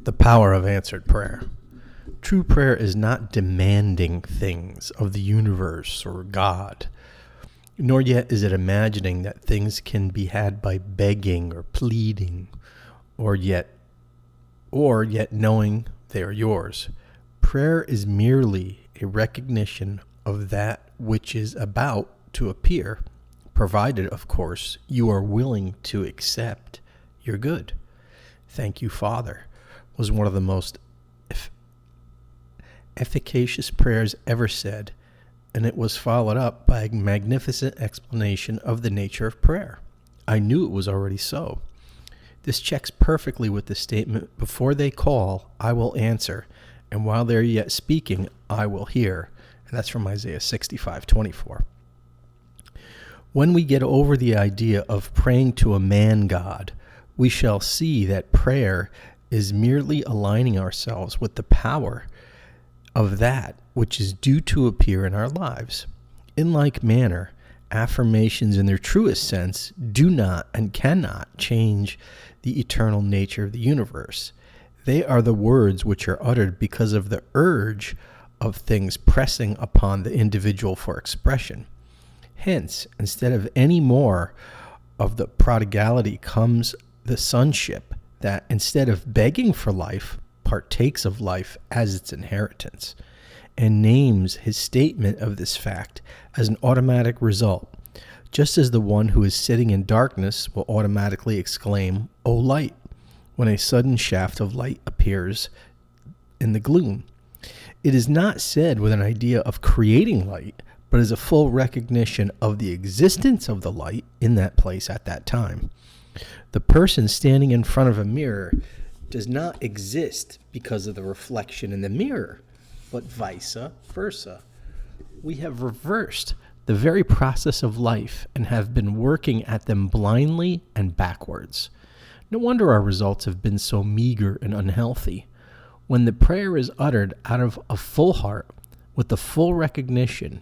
The power of answered prayer. True prayer is not demanding things of the universe or God, nor yet is it imagining that things can be had by begging or pleading, or yet knowing they are yours. Prayer is merely a recognition of that which is about to appear, provided, of course, you are willing to accept your good. Thank you, Father, was one of the most efficacious prayers ever said, and it was followed up by a magnificent explanation of the nature of prayer. I knew it was already so. This checks perfectly with the statement, before they call, I will answer, and while they're yet speaking, I will hear. And that's from Isaiah 65:24. When we get over the idea of praying to a man God, we shall see that prayer is merely aligning ourselves with the power of that which is due to appear in our lives. In like manner, affirmations in their truest sense do not and cannot change the eternal nature of the universe. They are the words which are uttered because of the urge of things pressing upon the individual for expression. Hence, instead of any more of the prodigality comes the sonship that, instead of begging for life, partakes of life as its inheritance, and names his statement of this fact as an automatic result, just as the one who is sitting in darkness will automatically exclaim, "O light," when a sudden shaft of light appears in the gloom. It is not said with an idea of creating light, but as a full recognition of the existence of the light in that place at that time. The person standing in front of a mirror does not exist because of the reflection in the mirror, but vice versa. We have reversed the very process of life and have been working at them blindly and backwards. No wonder our results have been so meager and unhealthy. When the prayer is uttered out of a full heart, with the full recognition,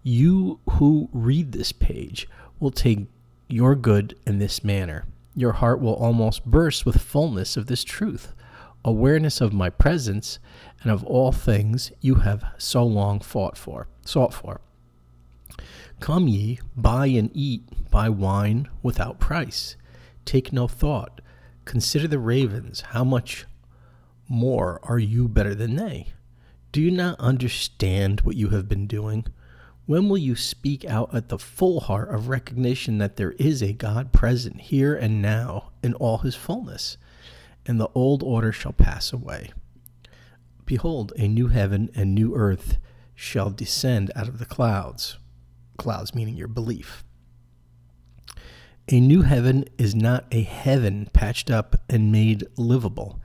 you who read this page will take your good in this manner. Your heart will almost burst with fullness of this truth, awareness of my presence, and of all things you have so long sought for. Come ye, buy and eat, buy wine without price. Take no thought. Consider the ravens, how much more are you better than they? Do you not understand what you have been doing? When will you speak out at the full heart of recognition that there is a God present here and now in all his fullness, and the old order shall pass away? Behold, a new heaven and new earth shall descend out of the clouds. Clouds meaning your belief. A new heaven is not a heaven patched up and made livable.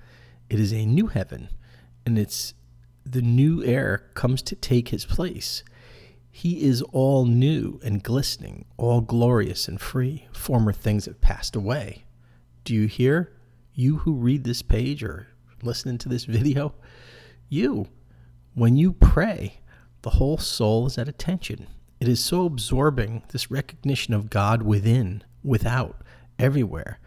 It is a new heaven, and it's the new air comes to take his place. He is all new and glistening, all glorious and free. Former things have passed away. Do you hear? You who read this page or listening to this video, when you pray, the whole soul is at attention. It is so absorbing, this recognition of God within, without, everywhere,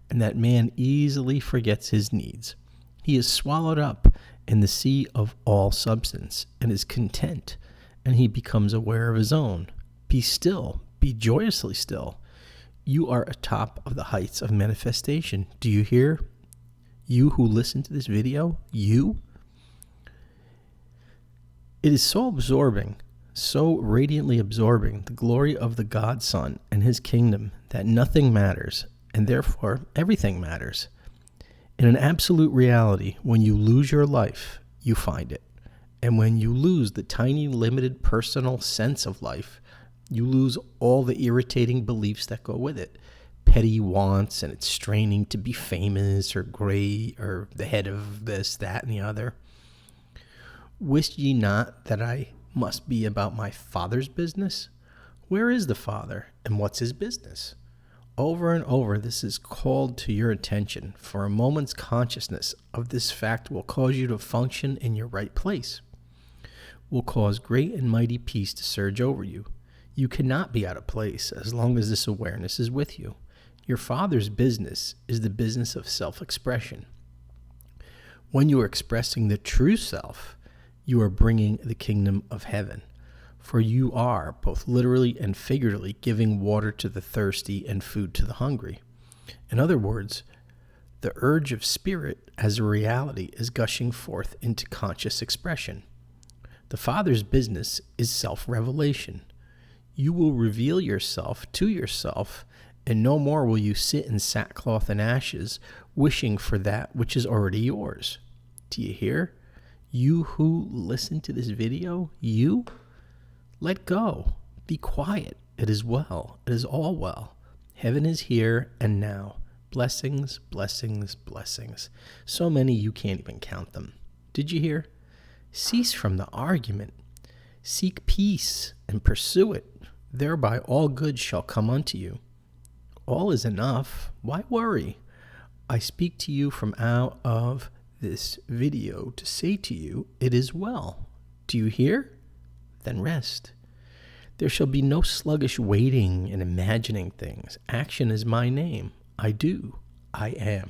and that man easily forgets his needs. He is swallowed up in the sea of all substance and is content, and he becomes aware of his own. Be still, be joyously still. You are atop of the heights of manifestation. Do you hear? You who listen to this video, you? It is so absorbing, so radiantly absorbing the glory of the God Son and his kingdom that nothing matters, and therefore everything matters. In an absolute reality, when you lose your life, you find it. And when you lose the tiny, limited personal sense of life, you lose all the irritating beliefs that go with it. Petty wants, and it's straining to be famous or great or the head of this, that, and the other. Wist ye not that I must be about my Father's business? Where is the Father, and what's his business? Over and over, this is called to your attention, for a moment's consciousness of this fact will cause you to function in your right place, will cause great and mighty peace to surge over you. You cannot be out of place as long as this awareness is with you. Your Father's business is the business of self-expression. When you are expressing the true self, you are bringing the kingdom of heaven. For you are, both literally and figuratively, giving water to the thirsty and food to the hungry. In other words, the urge of spirit as a reality is gushing forth into conscious expression. The Father's business is self-revelation. You will reveal yourself to yourself, and no more will you sit in sackcloth and ashes, wishing for that which is already yours. Do you hear? You who listen to this video, you, let go. Be quiet. It is well. It is all well. Heaven is here and now. Blessings, blessings, blessings. So many you can't even count them. Did you hear? Cease from the argument. Seek peace and pursue it. Thereby all good shall come unto you. All is enough. Why worry? I speak to you from out of this video to say to you, it is well. Do you hear? Then rest. There shall be no sluggish waiting and imagining things. Action is my name. I do. I am.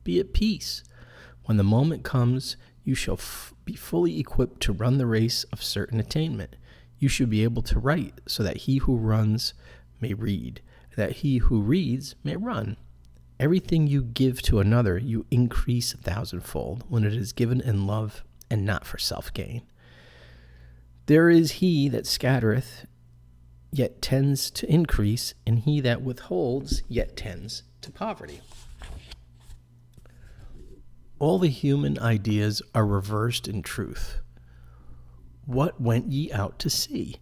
Be at peace. When the moment comes, you shall be fully equipped to run the race of certain attainment. You should be able to write so that he who runs may read, that he who reads may run. Everything you give to another, you increase 1,000-fold when it is given in love and not for self-gain. There is he that scattereth, yet tends to increase, and he that withholds, yet tends to poverty. All the human ideas are reversed in truth. What went ye out to see?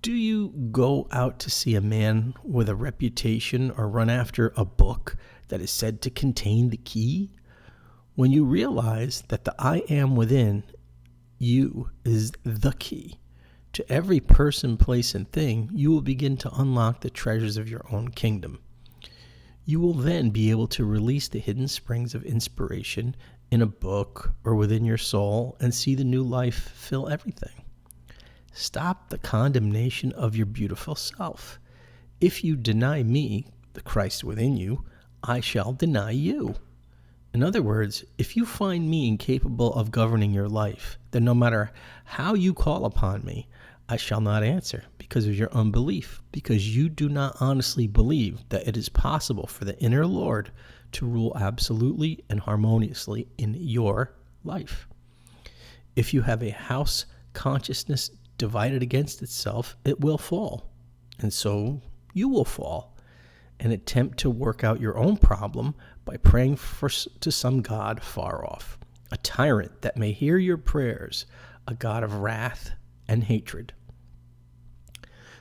Do you go out to see a man with a reputation or run after a book that is said to contain the key? When you realize that the I am within you is the key to every person, place, and thing, you will begin to unlock the treasures of your own kingdom. You will then be able to release the hidden springs of inspiration in a book or within your soul and see the new life fill everything. Stop the condemnation of your beautiful self. If you deny me, the Christ within you, I shall deny you. In other words, if you find me incapable of governing your life, then no matter how you call upon me, I shall not answer because of your unbelief, because you do not honestly believe that it is possible for the inner Lord to rule absolutely and harmoniously in your life. If you have a house consciousness divided against itself, it will fall. And so you will fall and attempt to work out your own problem by praying to some God far off, a tyrant that may hear your prayers, a God of wrath and hatred.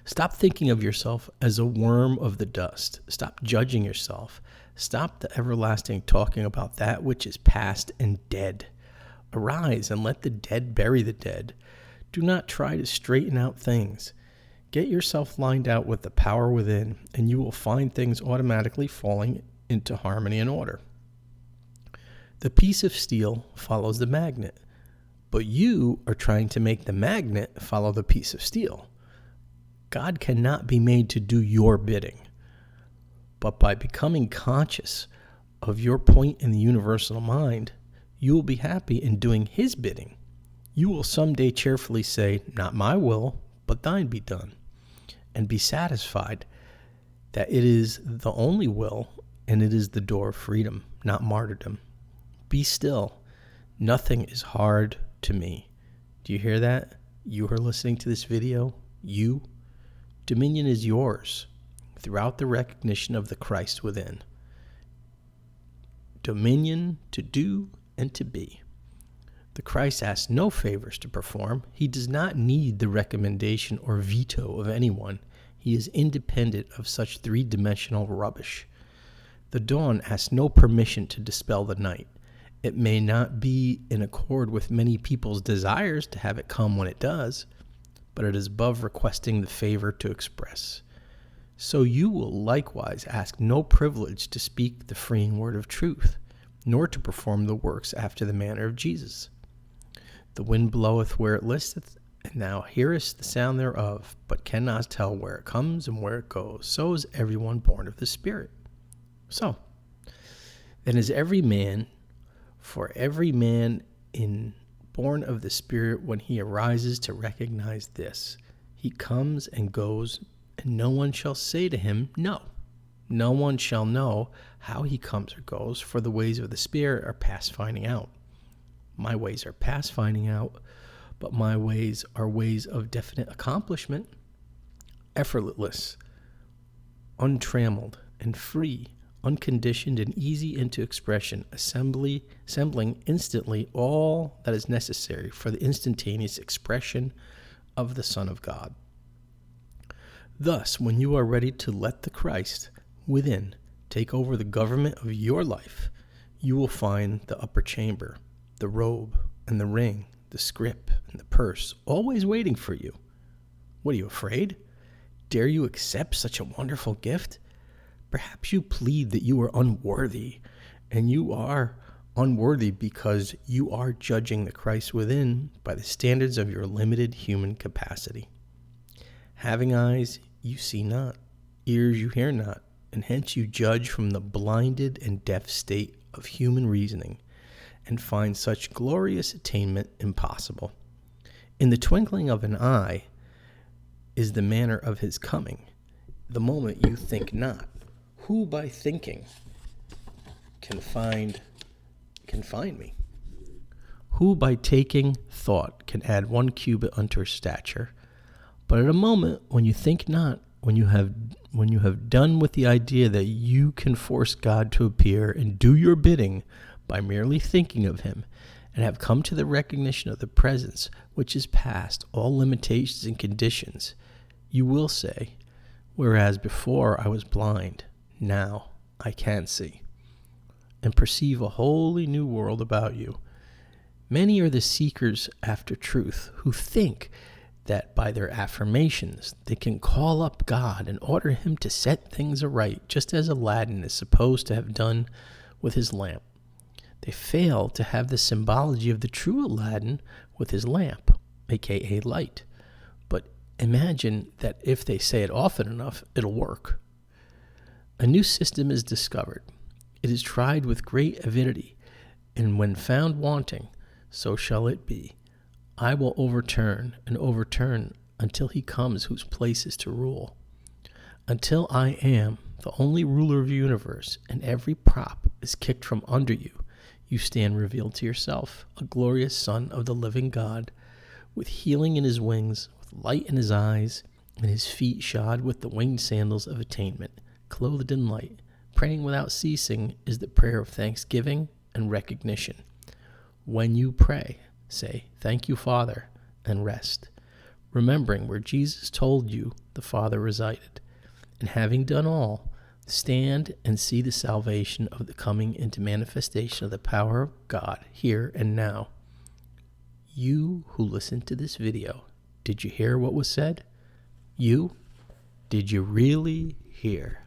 Stop thinking of yourself as a worm of the dust. Stop judging yourself. Stop the everlasting talking about that which is past and dead. Arise and let the dead bury the dead. Do not try to straighten out things. Get yourself lined out with the power within, and you will find things automatically falling into harmony and order. The piece of steel follows the magnet, but you are trying to make the magnet follow the piece of steel. God cannot be made to do your bidding, but by becoming conscious of your point in the universal mind, you will be happy in doing his bidding. You will someday cheerfully say, not my will, but thine be done, and be satisfied that it is the only will, and it is the door of freedom, not martyrdom. Be still. Nothing is hard to me. Do you hear that? You are listening to this video. You. Dominion is yours throughout the recognition of the Christ within. Dominion to do and to be. The Christ asks no favors to perform. He does not need the recommendation or veto of anyone. He is independent of such three-dimensional rubbish. The dawn asks no permission to dispel the night. It may not be in accord with many people's desires to have it come when it does, but it is above requesting the favor to express. So you will likewise ask no privilege to speak the freeing word of truth, nor to perform the works after the manner of Jesus. The wind bloweth where it listeth, and thou hearest the sound thereof, but cannot tell where it comes and where it goes. So is everyone born of the Spirit. So, then is every man For every man born of the Spirit, when he arises to recognize this, he comes and goes, and no one shall say to him, no. No one shall know how he comes or goes, for the ways of the Spirit are past finding out. My ways are past finding out, but my ways are ways of definite accomplishment, effortless, untrammeled, and free, unconditioned and easy into expression, assembling instantly all that is necessary for the instantaneous expression of the Son of God. Thus, when you are ready to let the Christ within take over the government of your life, you will find the upper chamber, the robe and the ring, the scrip and the purse always waiting for you. What, are you afraid? Dare you accept such a wonderful gift? Perhaps you plead that you are unworthy, and you are unworthy because you are judging the Christ within by the standards of your limited human capacity. Having eyes, you see not, ears you hear not, and hence you judge from the blinded and deaf state of human reasoning, and find such glorious attainment impossible. In the twinkling of an eye is the manner of his coming, the moment you think not. Who by thinking can find me? Who by taking thought can add 1 cubit unto her stature? But at a moment when you think not, when you have done with the idea that you can force God to appear and do your bidding by merely thinking of him, and have come to the recognition of the presence which is past all limitations and conditions, you will say, whereas before I was blind, now I can see, and perceive a wholly new world about you. Many are the seekers after truth who think that by their affirmations they can call up God and order him to set things aright, just as Aladdin is supposed to have done with his lamp. They fail to have the symbology of the true Aladdin with his lamp, aka light. But imagine that if they say it often enough, it'll work. A new system is discovered. It is tried with great avidity, and when found wanting, so shall it be. I will overturn and overturn until he comes whose place is to rule. Until I am the only ruler of the universe, and every prop is kicked from under you, you stand revealed to yourself, a glorious Son of the living God, with healing in his wings, with light in his eyes, and his feet shod with the winged sandals of attainment, clothed in light. Praying without ceasing is the prayer of thanksgiving and recognition. When you pray, say, "Thank you, Father," and rest, remembering where Jesus told you the Father resided. And having done all, stand and see the salvation of the coming into manifestation of the power of God here and now. You who listened to this video, did you hear what was said? Did you really hear?